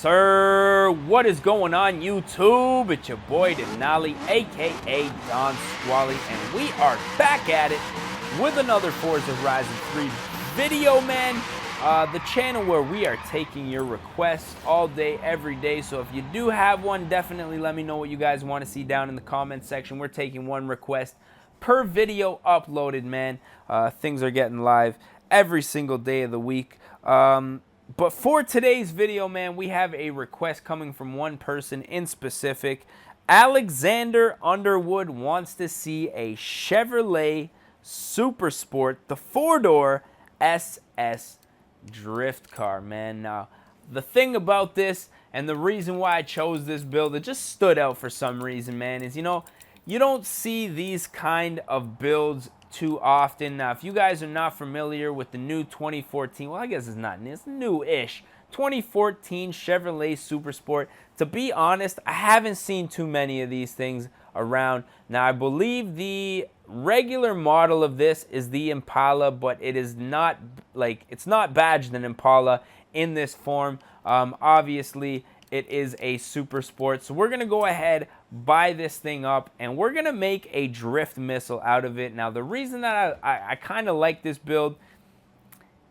sir. What is going on, YouTube? It's your boy Denali, aka Don Squally, and we are back at it with another Forza Horizon 3 video, man. The channel where we are taking your requests all day, every day. So if you do have one, definitely let me know what you guys want to see down in the comment section. We're taking one request per video uploaded, man. Things are getting live every single day of the week. But for today's video, man, we have a request coming from one person in specific. Alexander Underwood wants to see a Chevrolet Super Sport, the 4-door SS drift car, man. Now, the thing about this and the reason why I chose this build, it just stood out for some reason, man, is, you know, you don't see these kind of builds too often. Now, if you guys are not familiar with the new 2014, well, I guess it's not new, it's new-ish 2014 Chevrolet Super Sport. To be honest, I haven't seen too many of these things around. Now, I believe the regular model of this is the Impala, but it is not, like, it's not badged an Impala in this form. Obviously, it is a Super Sport. So we're going to go ahead, buy this thing up, and we're going to make a drift missile out of it. Now, the reason that I kind of like this build,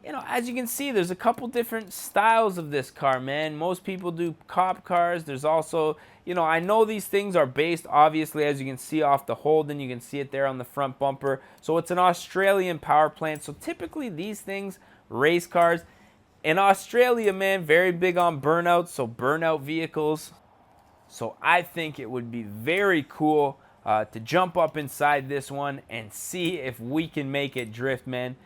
you know, as you can see, there's a couple different styles of this car, man. Most people do cop cars. There's also, you know, I know these things are based, obviously, as you can see off the Holden. You can see it there on the front bumper. So it's an Australian power plant. So typically these things, race cars, in Australia, man, very big on burnouts, so burnout vehicles. So I think it would be very cool to jump up inside this one and see if we can make it drift, man.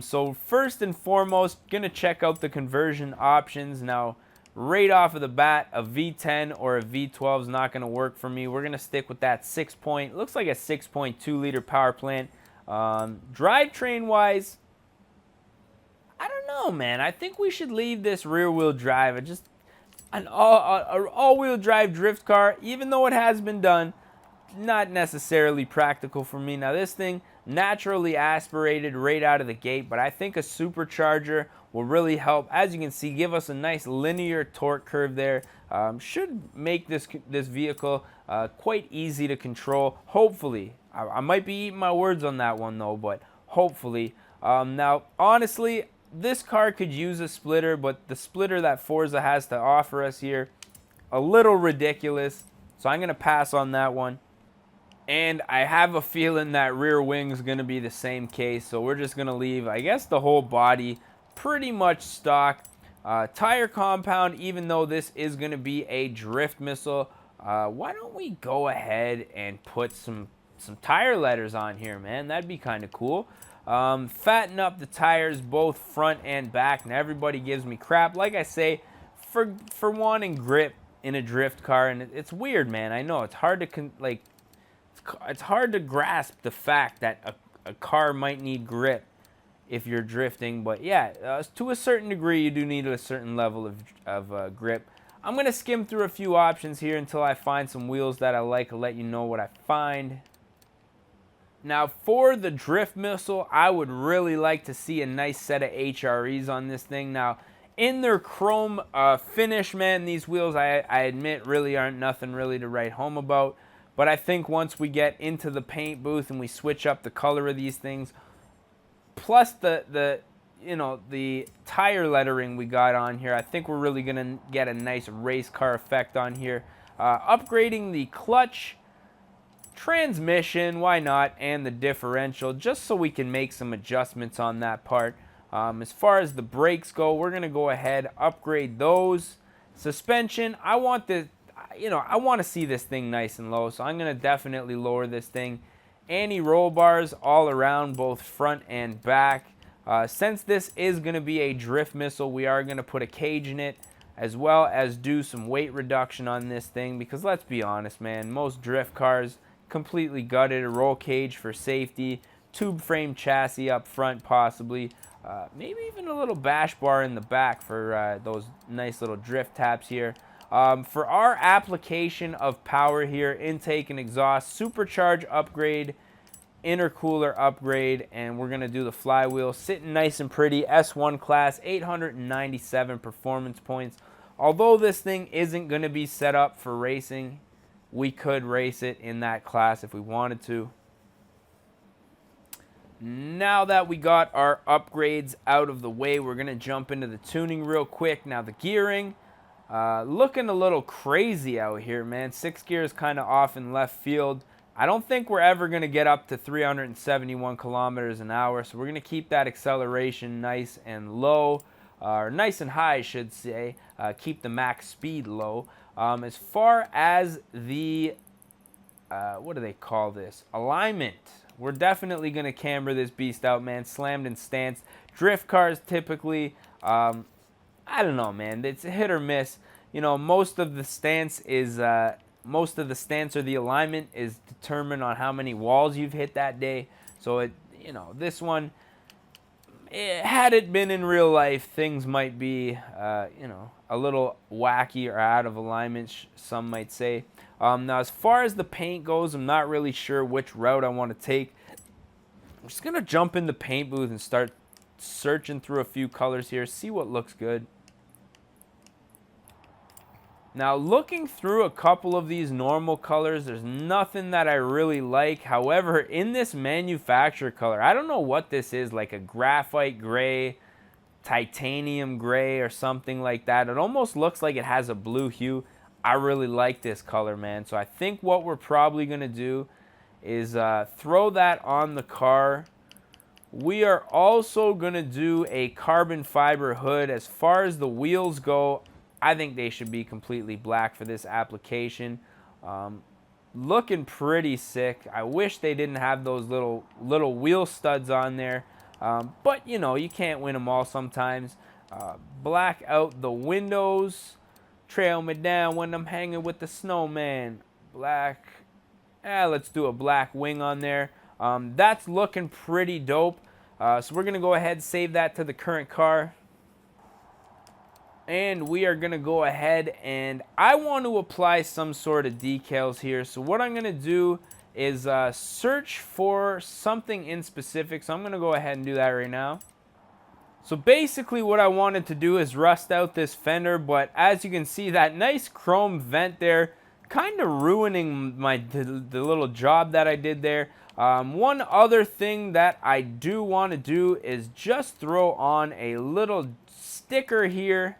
So first and foremost, gonna check out the conversion options. Now, right off of the bat, a V10 or a V12 is not gonna work for me. We're gonna stick with that looks like a 6.2 liter power plant. Drivetrain wise, I don't know, man. I think we should leave this rear-wheel drive. An all-wheel drive drift car, even though it has been done, not necessarily practical for me. Now, this thing, naturally aspirated right out of the gate, but I think a supercharger will really help. As you can see, give us a nice linear torque curve there. Should make this vehicle quite easy to control, hopefully. I might be eating my words on that one, though, but hopefully. Now, honestly, this car could use a splitter, but the splitter that Forza has to offer us here, a little ridiculous. So I'm going to pass on that one. And I have a feeling that rear wing is going to be the same case. So we're just going to leave, I guess, the whole body pretty much stock. Tire compound, even though this is going to be a drift missile, why don't we go ahead and put some tire letters on here, man? That'd be kind of cool. Fatten up the tires, both front and back. Now, everybody gives me crap, like I say, for wanting grip in a drift car, and it's weird, man. I know it's hard to it's hard to grasp the fact that a car might need grip if you're drifting, but yeah, to a certain degree, you do need a certain level of grip. I'm gonna skim through a few options here until I find some wheels that I like. I'll let you know what I find. Now, for the drift missile, I would really like to see a nice set of HREs on this thing. Now, in their chrome finish, man, these wheels, I admit, really aren't nothing really to write home about. But I think once we get into the paint booth and we switch up the color of these things, plus the tire lettering we got on here, I think we're really going to get a nice race car effect on here. Upgrading the clutch, transmission, why not, and the differential, just so we can make some adjustments on that part. As far as the brakes go, we're going to go ahead, upgrade those. Suspension, I want to see this thing nice and low, so I'm going to definitely lower this thing. Anti-roll bars all around, both front and back. Since this is going to be a drift missile, we are going to put a cage in it, as well as do some weight reduction on this thing, because let's be honest, man, most drift cars completely gutted. A roll cage for safety, tube frame chassis up front possibly, maybe even a little bash bar in the back for those nice little drift taps here. For our application of power here, intake and exhaust, supercharge upgrade, intercooler upgrade, and we're going to do the flywheel. Sitting nice and pretty, S1 class, 897 performance points. although this thing isn't going to be set up for racing, we could race it in that class if we wanted to. Now that we got our upgrades out of the way, we're going to jump into the tuning real quick. Now the gearing, looking a little crazy out here, man. 6 gears kind of off in left field. I don't think we're ever going to get up to 371 kilometers an hour, so we're going to keep that acceleration nice and low, or nice and high, I should say. Keep the max speed low. As far as the, what do they call this? Alignment. We're definitely going to camber this beast out, man. Slammed in stance. Drift cars typically, I don't know, man. It's a hit or miss. You know, most of the stance or the alignment is determined on how many walls you've hit that day. So, you know, this one, had it been in real life, things might be, you know, a little wacky or out of alignment, some might say. Now, as far as the paint goes, I'm not really sure which route I want to take. I'm just going to jump in the paint booth and start searching through a few colors here, see what looks good. Now, looking through a couple of these normal colors, there's nothing that I really like. However, in this manufacturer color, I don't know what this is, like a graphite gray, titanium gray, or something like that. It almost looks like it has a blue hue. I really like this color, man. So I think what we're probably going to do is throw that on the car. We are also going to do a carbon fiber hood. As far as the wheels go, I think they should be completely black for this application. Looking pretty sick. I wish they didn't have those little wheel studs on there. But, you know, you can't win them all sometimes. Black out the windows. Trail me down when I'm hanging with the snowman. Black. Let's do a black wing on there. That's looking pretty dope. So we're going to go ahead and save that to the current car. And we are going to go ahead and I want to apply some sort of decals here. So what I'm going to do is search for something in specific. So I'm going to go ahead and do that right now. So basically what I wanted to do is rust out this fender, but as you can see, that nice chrome vent there kind of ruining the little job that I did there. One other thing that I do want to do is just throw on a little sticker here.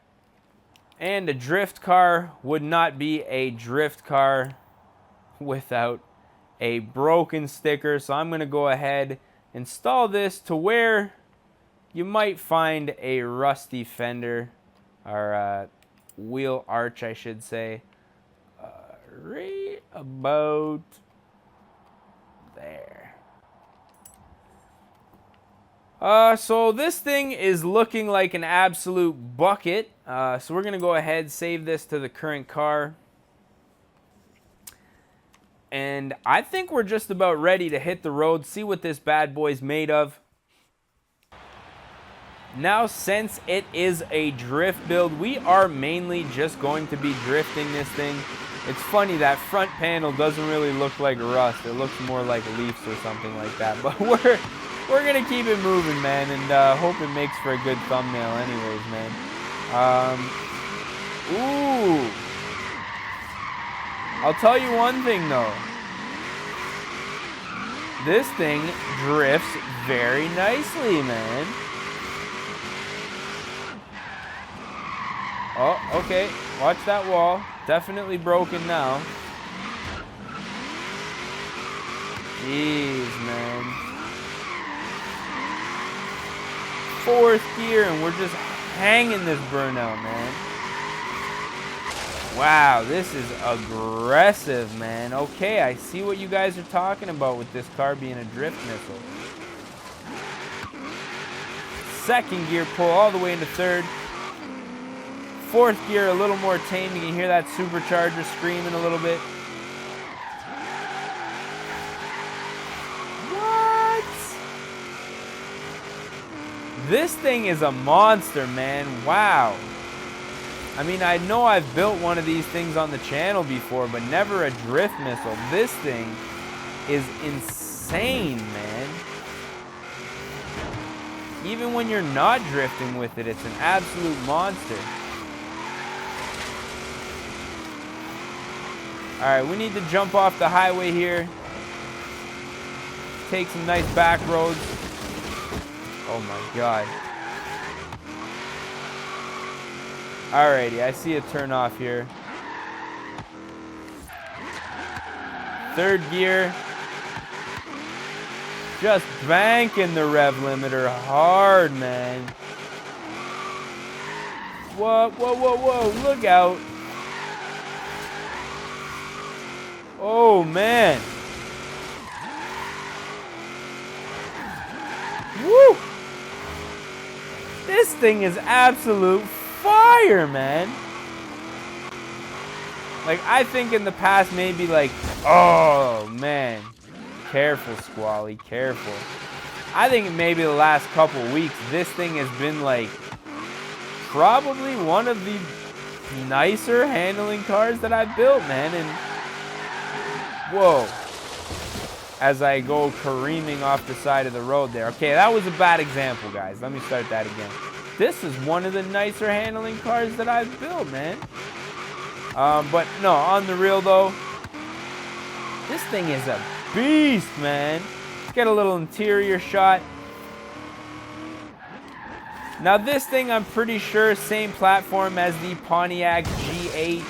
And a drift car would not be a drift car without a broken sticker. So I'm going to go ahead, install this to where you might find a rusty fender, or wheel arch, I should say, right about there. So this thing is looking like an absolute bucket. So we're going to go ahead, save this to the current car. And I think we're just about ready to hit the road, see what this bad boy's made of. Now, since it is a drift build, we are mainly just going to be drifting this thing. It's funny, that front panel doesn't really look like rust. It looks more like leaves or something like that. But we're going to keep it moving, man, and hope it makes for a good thumbnail anyways, man. Ooh. I'll tell you one thing, though. This thing drifts very nicely, man. Oh, okay. Watch that wall. Definitely broken now. Jeez, man. 4th gear, and we're just hanging this burnout, man. Wow, this is aggressive, man. Okay, I see what you guys are talking about with this car being a drift missile. 2nd gear, pull all the way into 3rd. 4th gear, a little more tame. You can hear that supercharger screaming a little bit. What? This thing is a monster, man. Wow. I mean, I know I've built one of these things on the channel before, but never a drift missile. This thing is insane, man. Even when you're not drifting with it, it's an absolute monster. All right, we need to jump off the highway here. Take some nice back roads. Oh my God. Alrighty, I see a turn off here. Third gear. Just banking the rev limiter hard, man. Whoa, whoa, whoa, whoa, look out. Oh, man. Woo! This thing is absolute fire, man. Like, I think in the past, maybe like, oh, man. Careful, Squally, careful. I think maybe the last couple weeks, this thing has been like probably one of the nicer handling cars that I've built, man. And whoa, as I go careening off the side of the road there. Okay, that was a bad example, guys. Let me start that again. This is one of the nicer handling cars that I've built, man. But no, on the real though, this thing is a beast, man. Let's get a little interior shot. Now this thing, I'm pretty sure, same platform as the Pontiac G8,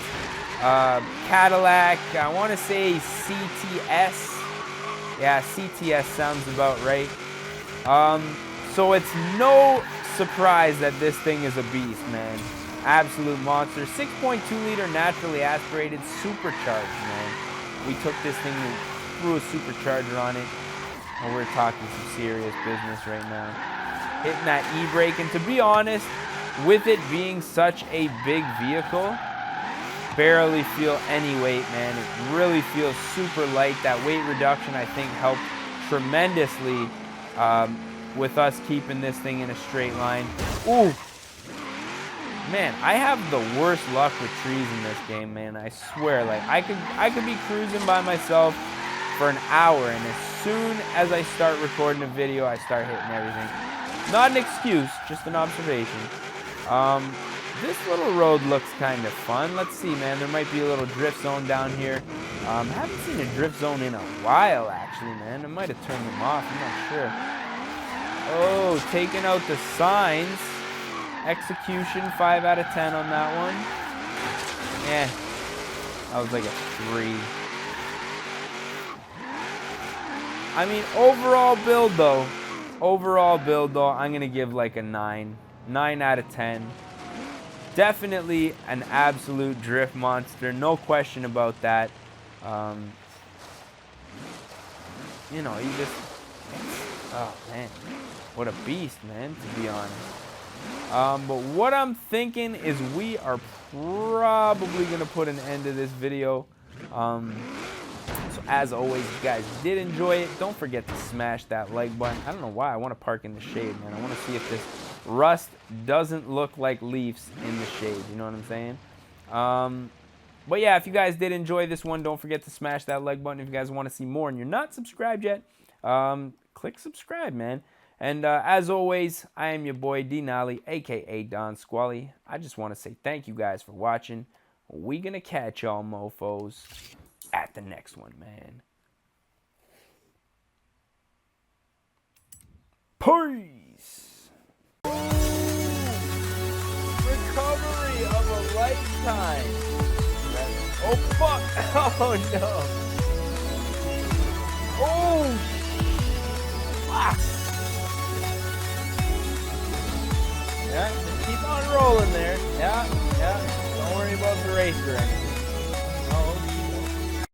Cadillac, I want to say CTS. Yeah, CTS sounds about right. So it's no surprise that this thing is a beast, man. Absolute monster. 6.2 liter naturally aspirated supercharged, man. We took this thing and threw a supercharger on it, and we're talking some serious business right now. Hitting that e-brake, and to be honest, with it being such a big vehicle, barely feel any weight, man. It really feels super light. That weight reduction, I think, helped tremendously with us keeping this thing in a straight line. Ooh, man, I have the worst luck with trees in this game, man. I swear, like I could be cruising by myself for an hour, and as soon as I start recording a video, I start hitting everything. Not an excuse, just an observation. This little road looks kind of fun. Let's see, man. There might be a little drift zone down here. Haven't seen a drift zone in a while, actually, man. I might have turned them off. I'm not sure. Oh, taking out the signs. Execution, 5 out of 10 on that one. Eh, that was like a 3. I mean, overall build though, I'm gonna give like a 9 out of 10. Definitely an absolute drift monster, no question about that. You know, you just, oh man, what a beast, man, to be honest. But what I'm thinking is we are probably gonna put an end to this video. So as always, if you guys did enjoy it, don't forget to smash that like button. I don't know why I want to park in the shade, man. I want to see if this rust doesn't look like leaves in the shade. You know what I'm saying? But yeah, if you guys did enjoy this one, don't forget to smash that like button. If you guys want to see more and you're not subscribed yet, click subscribe, man. And as always, I am your boy D Nolly, aka Don Squally. I just want to say thank you guys for watching. We gonna catch y'all mofos at the next one, man. Peace. Recovery of a lifetime. Oh fuck! Oh no! Oh fuck! Yeah, just keep on rolling there. Yeah. Don't worry about the racer or anything.